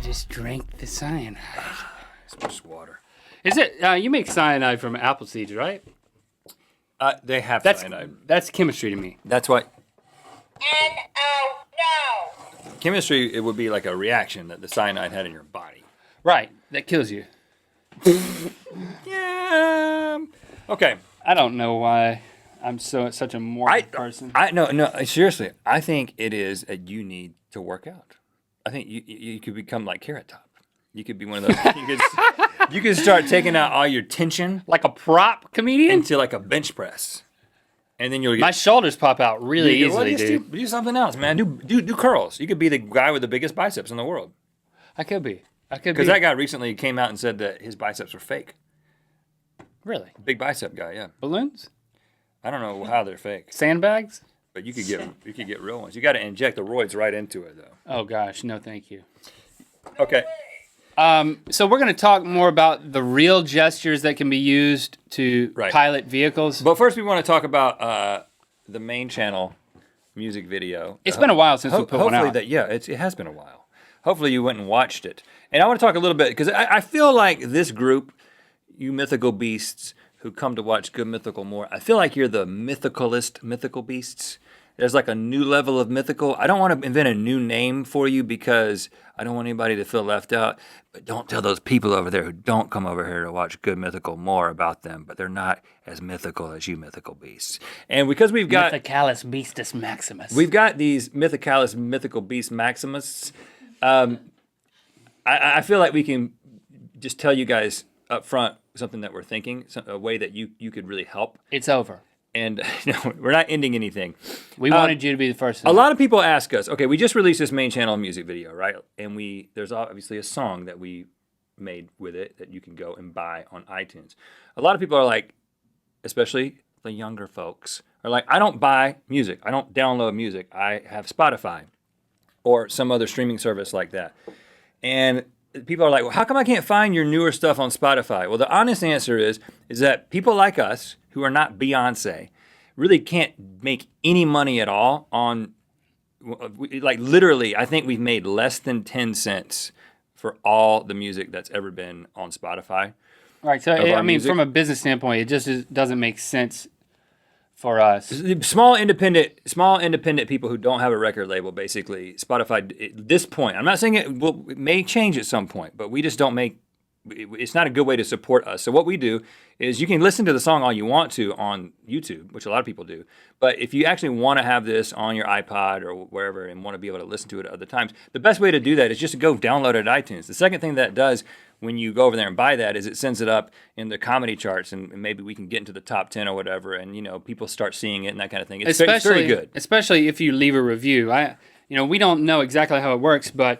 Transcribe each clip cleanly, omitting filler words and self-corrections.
just drank the cyanide. It's just water. Is it? You make cyanide from apple seeds, right? They have That's cyanide. That's chemistry to me. That's what No. chemistry. It would be like a reaction that the cyanide had in your body. Right. That kills you. Yeah. Okay. I don't know why I'm such a morbid person. No. Seriously, I think it is that you need to work out. I think you could become like Carrot Top. You could be one of those. You could start taking out all your tension Like a prop comedian? into like a bench press, and then you'll get. My shoulders pop out really easily, dude. Do something else, man. Do curls. You could be the guy with the biggest biceps in the world. I could be. Because that guy recently came out and said that his biceps were fake. Really? Big bicep guy, yeah. Balloons? I don't know how they're fake, Sandbags? but you could get real ones. You got to inject the roids right into it, though. Oh, gosh. No, thank you. Okay. So we're going to talk more about the real gestures that can be used to pilot vehicles. But first, we want to talk about the main channel music video. It's been a while since we put one out. It has been a while. Hopefully, you went and watched it. And I want to talk a little bit, because I feel like this group, you mythical beasts who come to watch Good Mythical More, I feel like you're the mythicalist mythical beasts. There's like a new level of mythical. I don't want to invent a new name for you because I don't want anybody to feel left out. But don't tell those people over there who don't come over here to watch Good Mythical More about them. But they're not as mythical as you mythical beasts. And because we've got... Mythicalis Beastus Maximus. We've got these Mythicalis mythical beast Maximus. I feel like we can just tell you guys up front something that we're thinking, a way that you could really help. It's over. And no, we're not ending anything. We wanted you to be the first. A lot of people ask us, okay, we just released this main channel music video, right? And there's obviously a song that we made with it that you can go and buy on iTunes. A lot of people are like, especially the younger folks, are like, I don't buy music. I don't download music. I have Spotify or some other streaming service like that. And people are like, well, how come I can't find your newer stuff on Spotify? Well, the honest answer is that people like us who are not Beyonce really can't make any money at all on, like literally, I think we've made less than 10 cents for all the music that's ever been on Spotify. Right. So, I mean, from a business standpoint, it just doesn't make sense for us. Small independent people who don't have a record label, basically, Spotify, at this point, I'm not saying it may change at some point, but we just don't make, it's not a good way to support us. So what we do is you can listen to the song all you want to on YouTube, which a lot of people do. But if you actually want to have this on your iPod or wherever and want to be able to listen to it at other times, the best way to do that is just to go download it at iTunes. The second thing that does when you go over there and buy that is it sends it up in the comedy charts, and maybe we can get into the top 10 or whatever, and people start seeing it and that kind of thing. It's very good. Especially if you leave a review. We don't know exactly how it works, but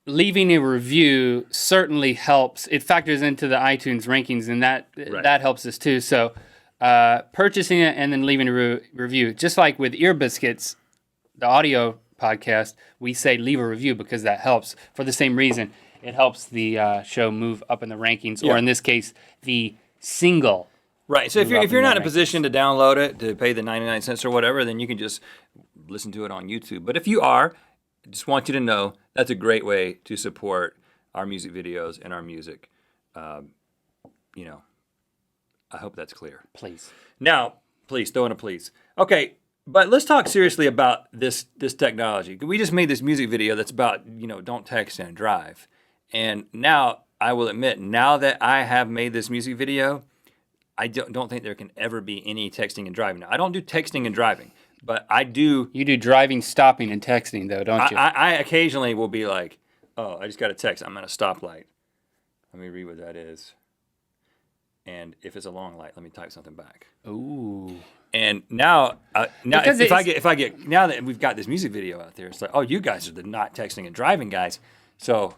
leaving a review certainly helps. It factors into the iTunes rankings, and that helps us too. So purchasing it and then leaving a review, just like with Ear Biscuits, the audio podcast, we say leave a review because that helps for the same reason. It helps the show move up in the rankings, or in this case, the single. Right. So if you're not in a position to download it, to pay the 99 cents or whatever, then you can just listen to it on YouTube. But if you are, I just want you to know that's a great way to support our music videos and our music. I hope that's clear. Please. Now, please, throw in a please. Okay, but let's talk seriously about this technology. We just made this music video that's about, don't text and drive. And now, I will admit, now that I have made this music video, I don't think there can ever be any texting and driving. Now, I don't do texting and driving, but I do. You do driving, stopping, and texting, though, don't you? I occasionally will be like, oh, I just got a text. I'm at a stoplight. Let me read what that is. And if it's a long light, let me type something back. Ooh. And now now that we've got this music video out there, it's like, oh, you guys are the not texting and driving guys. So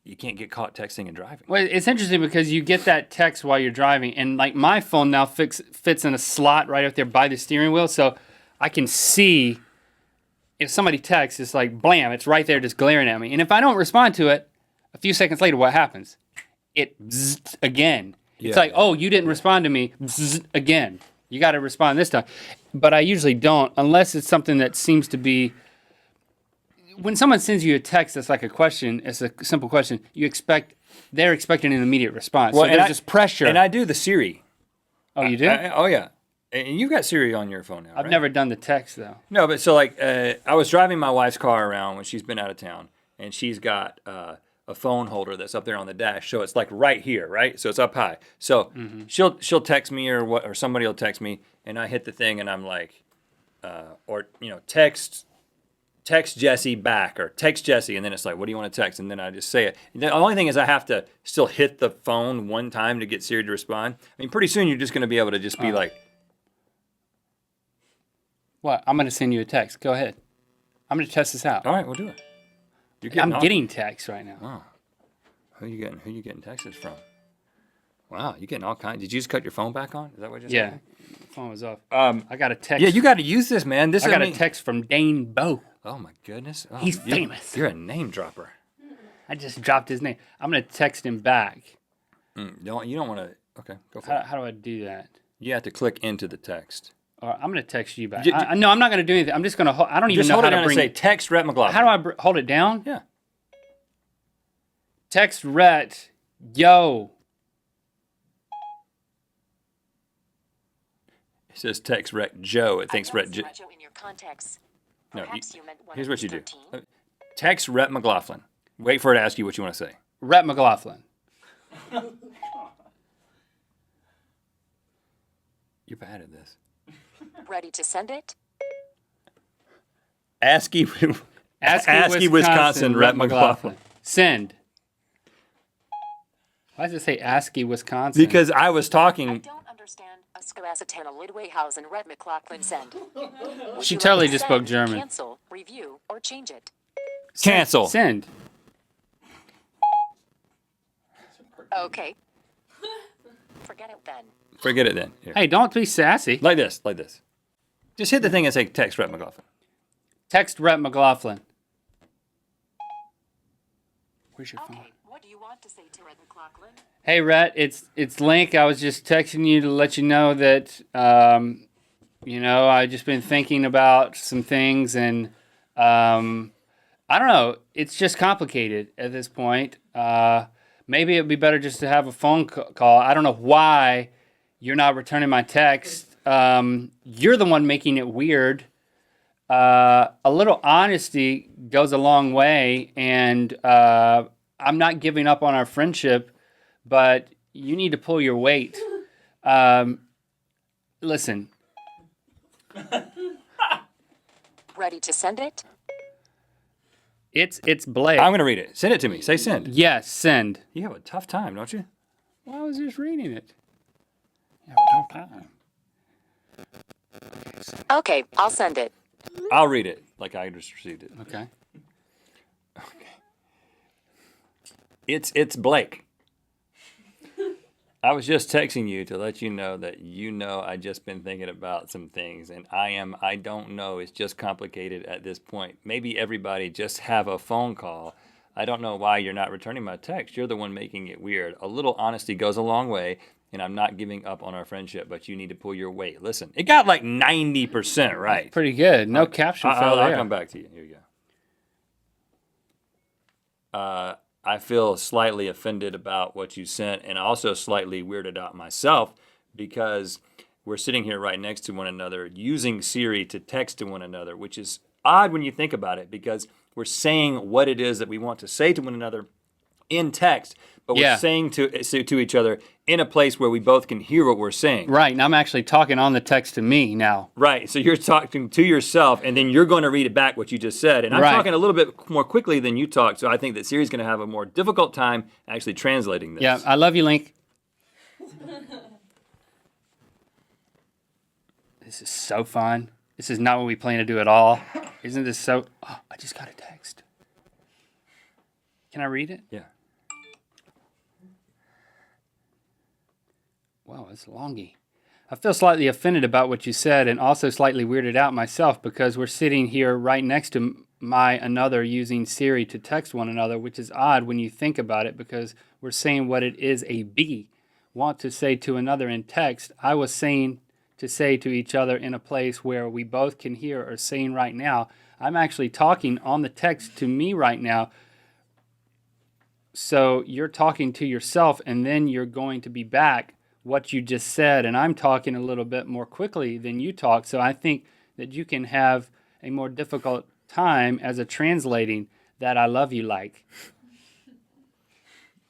you can't get caught texting and driving. Well, it's interesting because you get that text while you're driving, and like my phone now fits in a slot right up there by the steering wheel, so I can see if somebody texts, it's like blam, it's right there just glaring at me. And if I don't respond to it, a few seconds later, what happens? It bzzzt again. Yeah. It's like, oh, you didn't respond to me, bzzzt again. You got to respond this time. But I usually don't, unless it's something that seems to be when someone sends you a text that's like a question, it's a simple question, they're expecting an immediate response. Well, so there's just pressure. And I do the Siri. Oh, you do? Oh, yeah. And you've got Siri on your phone now, I've right? never done the text, though. No, but so like I was driving my wife's car around when she's been out of town, and she's got a phone holder that's up there on the dash, so it's like right here, right? So it's up high. So she'll text me or somebody will text me, and I hit the thing, and I'm like, text Jesse back or text Jesse, and then it's like, what do you want to text? And then I just say it. And the only thing is I have to still hit the phone one time to get Siri to respond. I mean, pretty soon you're just going to be able to just be like, what? I'm going to send you a text. Go ahead. I'm going to test this out. all right, we'll do it. I'm getting texts right now. Oh. Who you getting texts from? Wow, you getting all kinds. Did you just cut your phone back on? Is that what you said? Yeah. The phone was off. I got a text. Yeah, you got to use this, man. I got a text from Dane Bowe. Oh my goodness. Oh, He's famous. You're a name dropper. I just dropped his name. I'm going to text him back. You don't want to. Okay, go for it. How do I do that? You have to click into the text. Or I'm going to text you back. No, I'm not going to do anything. I'm just going to. I don't even Just know hold how it to down bring. and say text Rhett McLaughlin. How do I hold it down? Yeah. Text Rhett. Yo. It says text Rhett Joe. It thinks Rhett Joe. in your contacts. No, Perhaps you meant one here's of what you these do. 13? Text Rhett McLaughlin. Wait for it to ask you what you want to say. Rhett McLaughlin. You're bad at this. Ready to send it? ASCII Wisconsin Rhett McLaughlin. Send. Why does it say ASCII Wisconsin? Because I was I talking. don't understand. Ascoasatana Lidwayhausen Rhett McLaughlin send. Would She you like totally to just send, spoke German. Cancel, review, or change it. Cancel. Send. Okay. Forget it then. Forget it then. Here. Hey, don't be sassy. Like this. Just hit the thing and say text Rhett McLaughlin. Text Rhett McLaughlin. Where's your phone? Okay, what do you want to say to Rhett McLaughlin? Hey, Rhett, it's Link. I was just texting you to let you know that, I've just been thinking about some things, and I don't know. It's just complicated at this point. Maybe it'd be better just to have a phone call. I don't know why you're not returning my text. You're the one making it weird. A little honesty goes a long way, and I'm not giving up on our friendship, but you need to pull your weight. Listen. Ready to send it? It's Blake. I'm going to read it. Send it to me. Say send. Yes, send. You have a tough time, don't you? Well, I was just reading it. You have a tough time. Okay, I'll send it. I'll read it like I just received it. Okay. It's Blake. I was just texting you to let you know that I just been thinking about some things, and I don't know, it's just complicated at this point. Maybe everybody just have a phone call. I don't know why you're not returning my text. You're the one making it weird. A little honesty goes a long way, and I'm not giving up on our friendship, but you need to pull your weight. Listen, it got like 90% right. Pretty good. No caption fell I'll there. come back to you. Here you go. I feel slightly offended about what you sent, and also slightly weirded out myself because we're sitting here right next to one another using Siri to text to one another, which is odd when you think about it because we're saying what it is that we want to say to one another in text, but we're saying to each other in a place where we both can hear what we're saying. Right, and I'm actually talking on the text to me now. Right, so you're talking to yourself, and then you're going to read it back what you just said. And I'm talking a little bit more quickly than you talk, so I think that Siri's going to have a more difficult time actually translating this. Yeah, I love you, Link. This is so fun. This is not what we plan to do at all. Isn't this so... Oh, I just got a text. Can I read it? Yeah. Wow, it's longy. I feel slightly offended about what you said and also slightly weirded out myself because we're sitting here right next to another using Siri to text one another, which is odd when you think about it because we're saying what it is a B want to say to another in text. I was saying to say to each other in a place where we both can hear or saying right now. I'm actually talking on the text to me right now. So you're talking to yourself, and then you're going to be back what you just said, and I'm talking a little bit more quickly than you talk. So I think that you can have a more difficult time as a translating that I love you like.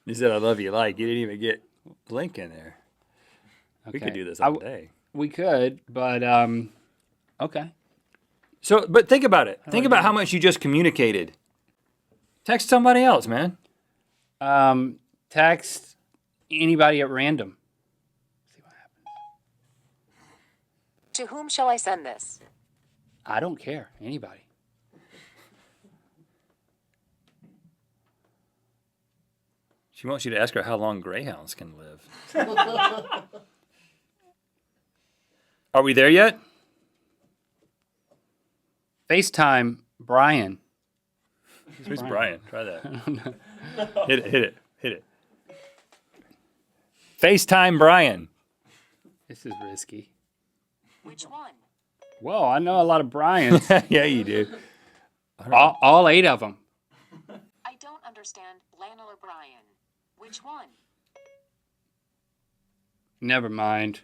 You said I love you like. You didn't even get Link in there. Okay. We could do this all day. We could, but okay. So, but think about it. Think about how much you just communicated. Text somebody else, man. Text anybody at random. See what happens. To whom shall I send this? I don't care. Anybody. She wants you to ask her how long greyhounds can live. Are we there yet? FaceTime Brian. Who's Brian? Try that. Hit it. FaceTime Brian. This is risky. Which one? Whoa, I know a lot of Brians. Yeah, you do. all 8 of them. I don't understand Lionel or Brian. Which one? Never mind.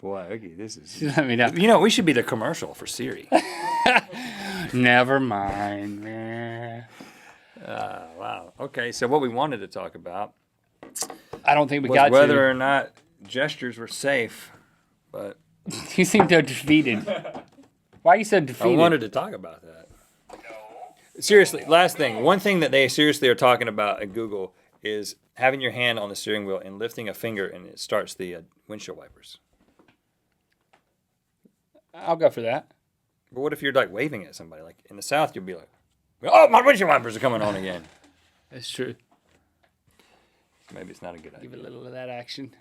Boy, okay, this is... Let me know. You know, we should be the commercial for Siri. Never mind, man. Wow. Okay, so what we wanted to talk about I don't think we was got whether to. or not gestures were safe, but You seem so defeated. Why are you so defeated? I wanted to talk about that. Seriously, last thing. One thing that they seriously are talking about at Google is having your hand on the steering wheel and lifting a finger, and it starts the windshield wipers. I'll go for that. But what if you're like waving at somebody? Like in the South, you'll be like, "Oh, my windshield wipers are coming on again." That's true. Maybe it's not a good idea. Give it a little of that action.